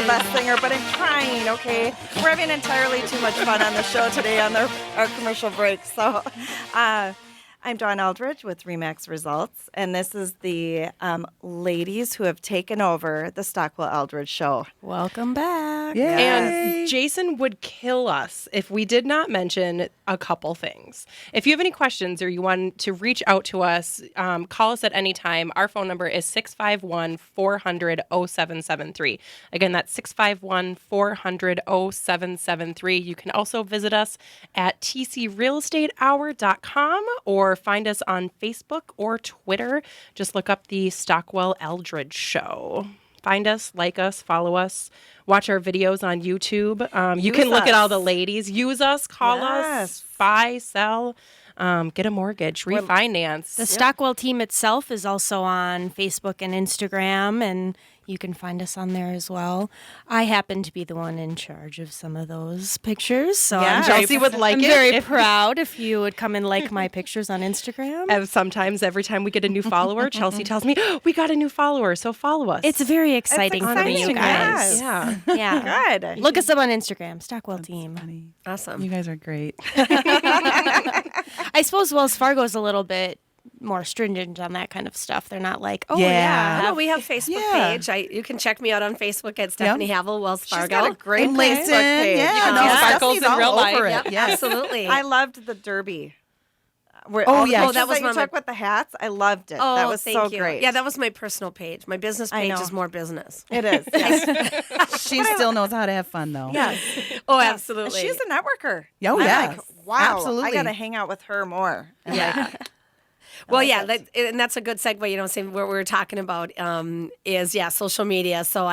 best singer, but I'm trying, okay? We're having entirely too much fun on the show today on our commercial break. So I'm Dawn Eldridge with Remax Results, and this is the ladies who have taken over the Stockwell Eldridge Show. Welcome back. Yay. And Jason would kill us if we did not mention a couple things. If you have any questions or you want to reach out to us, call us at any time. Our phone number is 651-400-0773. Again, that's 651-400-0773. You can also visit us at tcrealestatehour.com or find us on Facebook or Twitter. Just look up the Stockwell Eldridge Show. Find us, like us, follow us, watch our videos on YouTube. You can look at all the ladies. Use us, call us, buy, sell, get a mortgage, refinance. The Stockwell team itself is also on Facebook and Instagram, and you can find us on there as well. I happen to be the one in charge of some of those pictures, so Chelsea would like I'm it. very proud if you would come and like my pictures on Instagram. And sometimes every time we get a new follower, Chelsea tells me, we got a new follower, so follow us. It's very exciting for me, you guys. Yeah. Yeah. Good. Look us up on Instagram, Stockwell team. Funny. Awesome. You guys are great. I suppose Wells Fargo is a little bit more stringent on that kind of stuff. They're not like, oh, yeah. No, we have Facebook page. You can check me out on Facebook at Stephanie Havel, Wells Fargo. She's got a great Facebook page. Yeah, no, sparkles in real life. Yep, absolutely. I loved the Derby. that was you one of took with the hats. I loved it. Oh, that was thank so you. great. Yeah, that was my personal page. My business I page know. is more business. It is. Yes. She still knows how to have fun, though. Yes. Oh, And absolutely. she's a networker. Oh, I'm yes. like, wow. Absolutely. I got to hang out with her more. Yeah. Well, yeah, and that's a good segue. Saying what we were talking about is social media. So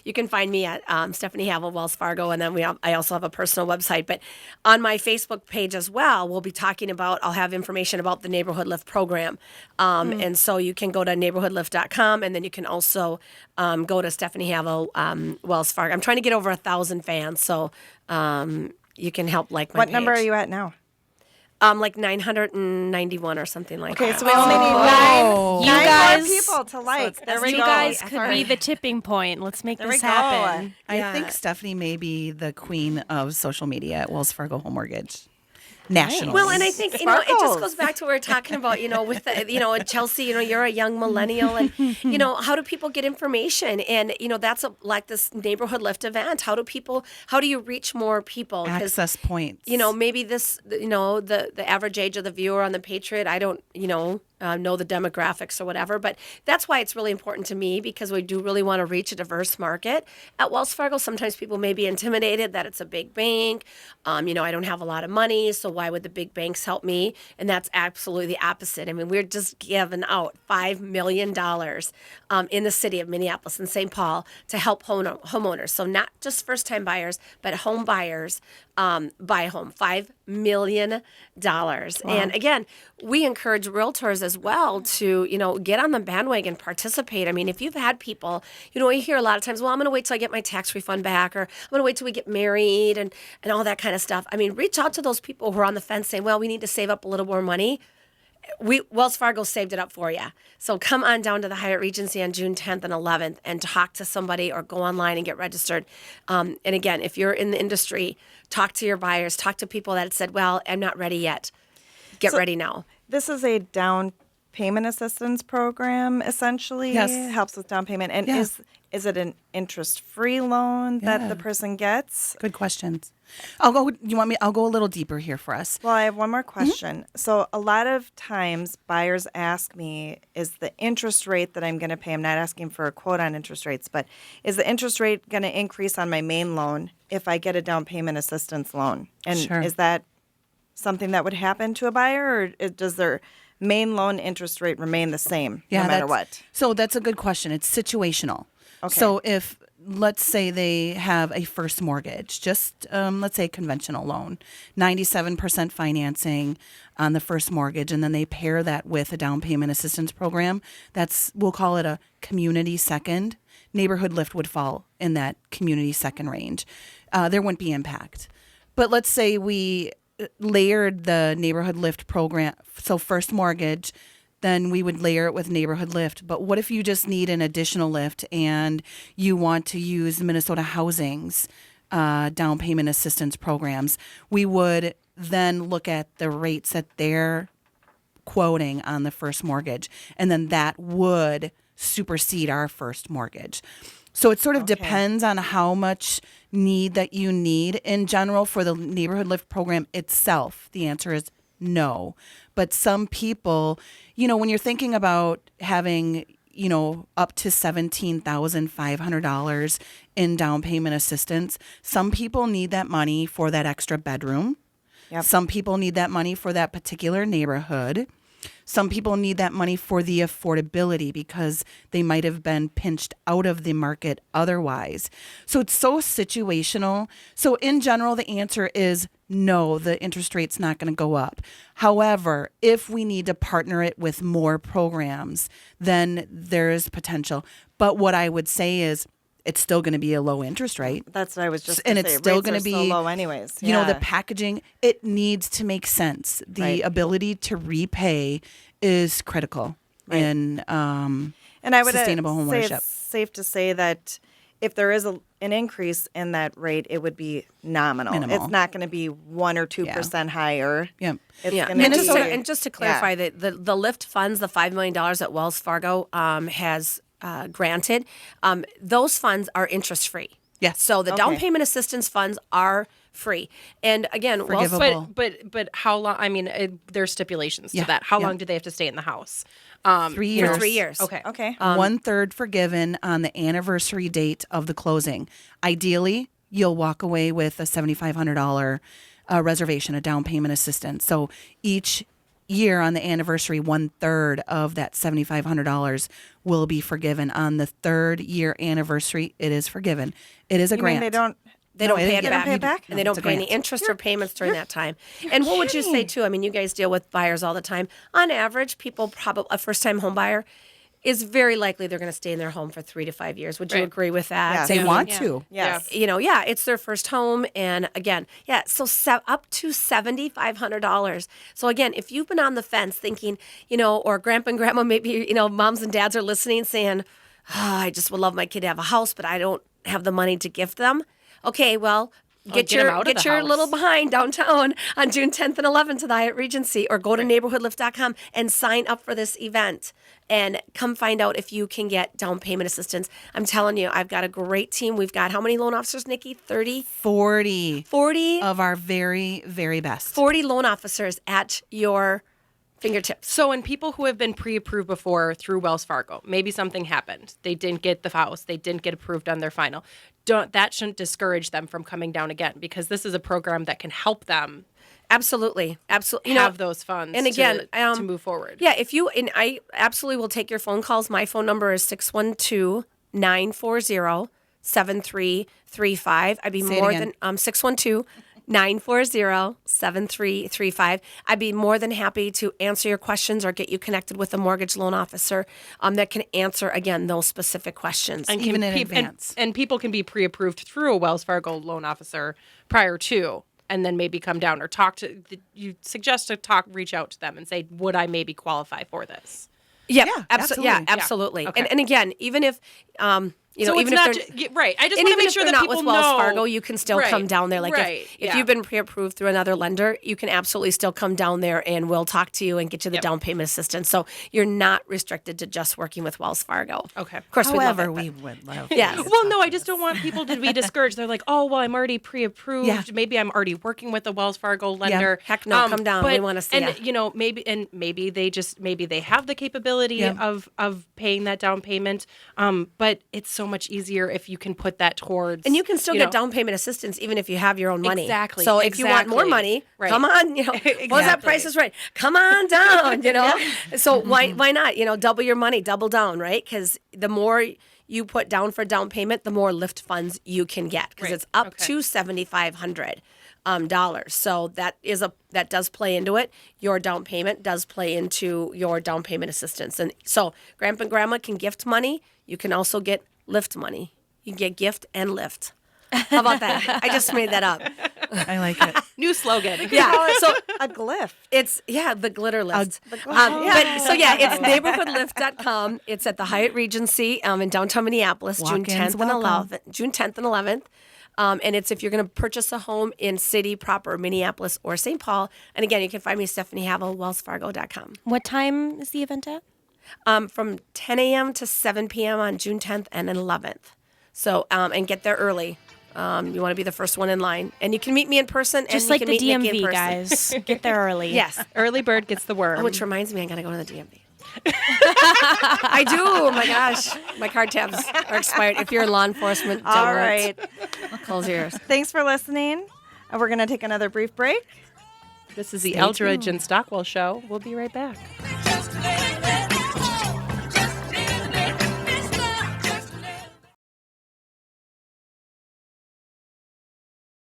you can find me at Stephanie Havel, Wells Fargo, and then I also have a personal website. But on my Facebook page as well, we'll be talking about. I'll have information about the Neighborhood Lift program, and so you can go to NeighborhoodLIFT.com, and then you can also go to Stephanie Havel, Wells Fargo. I'm trying to get over 1,000 fans, so you can help like my What page. number are you at now? Like 991 or something like Okay, that. so we only need You nine guys- more people to like. There we You go. guys could be the tipping point. Let's make There we this go. happen. I think Stephanie may be the queen of social media at Wells Fargo Home Mortgage. Nationally. Well, and I think, it just Sparkles. goes back to what we were talking about, with the, Chelsea, you're a young millennial and, how do people get information? And, that's like this Neighborhood Lift event. How do you reach more people? 'Cause, access points. maybe this, the average age of the viewer on the Patriot, I don't, know the demographics or whatever, but that's why it's really important to me because we do really want to reach a diverse market. At Wells Fargo, sometimes people may be intimidated that it's a big bank. I don't have a lot of money, so why would the big banks help me? And that's absolutely the opposite. I mean, we're just giving out $5 million in the city of Minneapolis and St. Paul to help homeowners. So not just first-time buyers, but home buyers buy a home. $5 million. Wow. And again, we encourage realtors as well to, get on the bandwagon, participate. I mean, if you've had people, you hear a lot of times, well, I'm going to wait till I get my tax refund back, or I'm going to wait till we get married and all that kind of stuff. I mean, reach out to those people who are on the fence saying, well, we need to save up a little more money. Wells Fargo saved it up for you. So come on down to the Hyatt Regency on June 10th and 11th and talk to somebody or go online and get registered. And again, if you're in the industry, talk to your buyers, talk to people that said, well, I'm not ready yet. Get ready now. This is a down payment assistance program, essentially. Yes. Helps with down payment. And Yes. is it an interest-free loan that the person gets? Good questions. I'll go a little deeper here for us. Well, I have one more question. So a lot of times buyers ask me, is the interest rate that I'm going to pay, I'm not asking for a quote on interest rates, but is the interest rate going to increase on my main loan if I get a down payment assistance loan? And Sure. is that something that would happen to a buyer, or does their main loan interest rate remain the same no matter what? So that's a good question. It's situational. Okay. So if, let's say they have a first mortgage, just let's say conventional loan, 97% financing on the first mortgage, and then they pair that with a down payment assistance program, we'll call it a community second. Neighborhood Lift would fall in that community second range. There wouldn't be impact. But let's say we layered the Neighborhood Lift program, so first mortgage, then we would layer it with Neighborhood Lift. But what if you just need an additional lift and you want to use Minnesota Housing's down payment assistance programs? We would then look at the rates that they're quoting on the first mortgage, and then that would supersede our first mortgage. So it sort of depends on how much need that you need. In general, for the Neighborhood Lift program itself, the answer is no. But some people, when you're thinking about having, up to $17,500 in down payment assistance, some people need that money for that extra bedroom. Yep. Some people need that money for that particular neighborhood. Some people need that money for the affordability because they might have been pinched out of the market otherwise. So it's so situational. So in general, the answer is no, the interest rate's not going to go up. However, if we need to partner it with more programs, then there is potential. But what I would say is it's still going to be a low interest rate. That's what I was just And gonna it's say. still Rates going are to be so low anyways. You know, the packaging, it needs to make sense. The Right. ability to repay is critical in and I would sustainable home say ownership. it's safe to say that if there is an increase in that rate, it would be nominal. Minimal. It's not going to be 1 or 2% higher. Yeah. It's Yeah, gonna Minnesota. be- And just to clarify, the Lift funds, the $5 million that Wells Fargo has granted, those funds are interest free. Yes. So the down Okay. payment assistance funds are free. And again, Wells Forgivable. But how long? I mean, there's stipulations Yeah, to that. How yeah. long do they have to stay in the house? 3 years. for 3 years. Okay. Okay. 1/3 forgiven on the anniversary date of the closing. Ideally, you'll walk away with a $7,500 reservation, a down payment assistance. So each year on the anniversary, 1/3 of that $7,500 will be forgiven. On the 3rd year anniversary, it is forgiven. It is a You mean grant. they don't? They No, don't pay it you back. don't pay it back? And they No, don't it's a pay any grant. interest or payments during that time. And what would you say too? I mean, you guys deal with buyers all the time. On average, people probably a first-time home buyer is very likely they're going to stay in their home for 3 to 5 years. Would you Right. agree with that? Yes. They Yeah. want Yeah. to. Yes. It's their first home. And again, so up to $7,500. So again, if you've been on the fence thinking, or grandpa and grandma, maybe, moms and dads are listening saying, I just would love my kid to have a house, but I don't have the money to gift them. Okay, well, get 'em out of get the your house. little behind downtown on June 10th and 11th to the Hyatt Regency, or go to neighborhoodlift.com and sign up for this event and come find out if you can get down payment assistance. I'm telling you, I've got a great team. We've got how many loan officers, Nikki? 30? 40 40? of our very, very best. 40 loan officers at your fingertips. So, in people who have been pre-approved before through Wells Fargo, maybe something happened. They didn't get the house. They didn't get approved on their final. That shouldn't discourage them from coming down again, because this is a program that can help them Absolutely. Absolutely. have those funds and again, to move forward. Yeah, and I absolutely will take your phone calls. My phone number is 612-940-7335. I'd be Say it more again. than 612-940-7335. I'd be more than happy to answer your questions or get you connected with a mortgage loan officer that can answer, again, those specific questions. And Even in and- advance. And people can be pre-approved through a Wells Fargo loan officer prior to, and then maybe come down or you suggest reach out to them and say, would I maybe qualify for this? Yeah, Yeah, absolutely. Yeah, absolutely. Okay. And again, even if So even it's if not they're- right. I just and want to even make if sure they're that not people with Wells know. Fargo, you can still come Right, down there. Like right, if yeah. you've been pre-approved through another lender, you can absolutely still come down there and we'll talk to you and get you the Yep. down payment assistance. So you're not restricted to just working with Wells Fargo. Okay. Of course, However, we we love it. would love Yes. to Well, no, I just don't want people to be discouraged. They're like, oh, well, I'm already pre-approved. Yeah. Maybe I'm already working with a Wells Fargo lender. Heck no, come down. We wanna see ya. And maybe they have the capability Yeah. of paying that down payment. But it's so much easier if you can put that towards. And you can still you get know, down payment assistance even if you have your own money. Exactly, So if you want more exactly. money, Right. come on. What was that? Exactly. Price is Right. Come on down. So why not? double your money, double down, right? Because the more you put down for down payment, the more lift funds you can get, because Right. it's up Okay. to $7,500 dollars. So that does play into it. Your down payment does play into your down payment assistance. And so grandpa and grandma can gift money. You can also get lift money. You can get gift and lift. How about that? I just made that up. I like it. New slogan. Yeah. So A glyph. it's the glitter lift. glitter. But so yeah, it's neighborhoodlift.com. It's at the Hyatt Regency in downtown Minneapolis, June Walk-ins 10th and welcome. 11th. June 10th and 11th. And it's if you're going to purchase a home in city proper, Minneapolis or St. Paul. And again, you can find me Stephanie Havel, wellsfargo.com. What time is the event at? From 10 a.m. to 7 p.m. on June 10th and 11th. So and get there early. You want to be the first one in line, and you can meet me in person. Just and like you the can meet Nikki in DMV, person. guys. Get there early. Yes. Early bird gets the worm. Oh, which reminds me, I gotta go to the DMV. I do. Oh my gosh, my card tabs are expired. If you're in law enforcement, don't All right. close your ears. Thanks for listening. We're going to take another brief break. This is the Eldridge and Stockwell Show. We'll be right back.